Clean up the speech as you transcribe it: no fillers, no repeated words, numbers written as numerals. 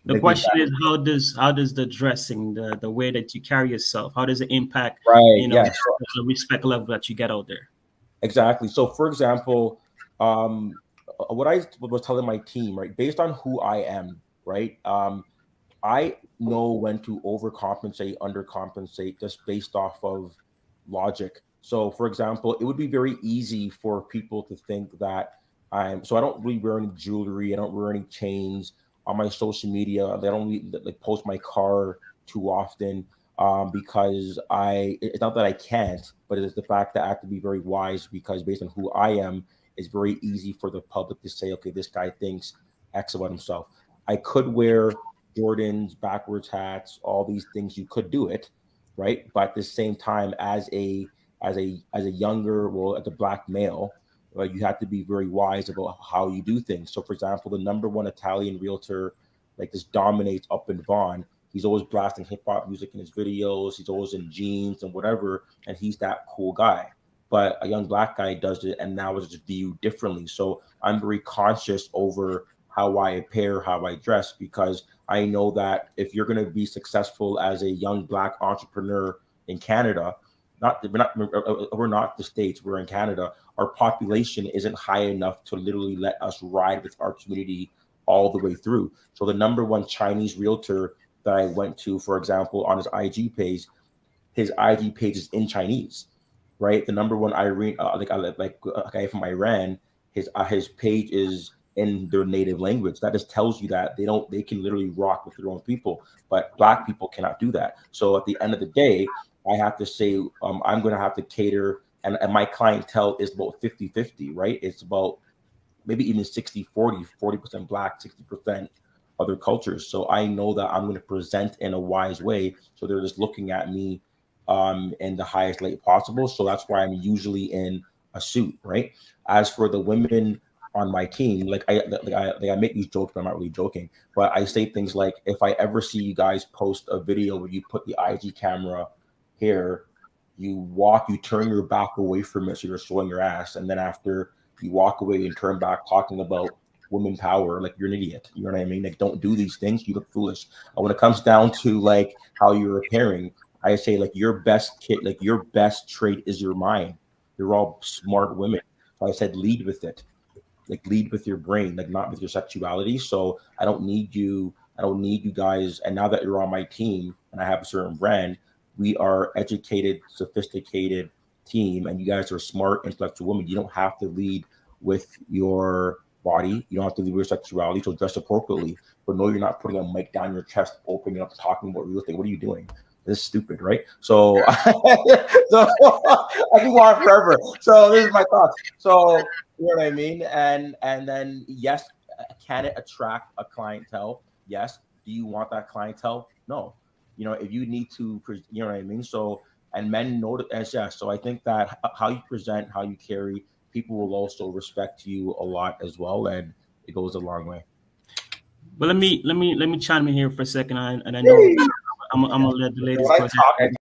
The question is, how does the dressing, the way that you carry yourself, how does it impact, Right. Yes. the respect level that you get out there? Exactly. So, for example, what I was telling my team, right, based on who I am, right, I know when to overcompensate, undercompensate, just based off of logic. So, for example, it would be very easy for people to think that so I don't really wear any jewelry, I don't wear any chains on my social media. They don't really, like, post my car too often, because it's not that I can't, but it's the fact that I have to be very wise because based on who I am, it's very easy for the public to say, okay, this guy thinks X about himself. I could wear Jordans, backwards hats, all these things. You could do it, right? But at the same time, as a younger, well, as a black male, you have to be very wise about how you do things. So, for example, the number one Italian realtor, like this, dominates up in Vaughn. He's always blasting hip hop music in his videos. He's always in jeans and whatever, and he's that cool guy. But a young black guy does it, and now it's just viewed differently. So I'm very conscious over how I appear, how I dress, because I know that if you're going to be successful as a young black entrepreneur in Canada, we're not the States, we're in Canada. Our population isn't high enough to literally let us ride with our community all the way through. So the number one Chinese realtor that I went to, for example, on his IG page is in Chinese, right? The number one Irene, like a guy from Iran, his page is in their native language. That just tells you that they can literally rock with their own people, but black people cannot do that. So at the end of the day, I have to say, I'm going to have to cater, and my clientele is about 50-50, right? It's about maybe even 60-40, 40% black, 60% other cultures. So I know that I'm going to present in a wise way. So they're just looking at me in the highest light possible. So that's why I'm usually in a suit, right? As for the women on my team, I make these jokes, but I'm not really joking. But I say things like, if I ever see you guys post a video where you put the IG camera here, you turn your back away from it, so you're showing your ass, and then after you walk away and turn back talking about women power, like, you're an idiot. You know what I mean? Like, don't do these things. You look foolish. When it comes down to like how you're appearing, I say, like, your best kid, like, your best trait is your mind. You're all smart women. So I said, lead with it. Like, lead with your brain, like, not with your sexuality. So I don't need you guys. And now that you're on my team and I have a certain brand, we are educated, sophisticated team, and you guys are smart, intellectual women. You don't have to lead with your body. You don't have to lead with your sexuality. So dress appropriately. But no, you're not putting a mic down your chest, opening up, talking about real estate. What are you doing? This is stupid, right? So, so I can go on forever. So this is my thoughts. So, you know what I mean? And then, yes, can it attract a clientele? Yes. Do you want that clientele? No. If you need to, you know what I mean? So, and men know that, yeah. So I think that how you present, how you carry, people will also respect you a lot as well, and it goes a long way. But let me chime in here for a second, and I know I'm gonna let the ladies go ahead.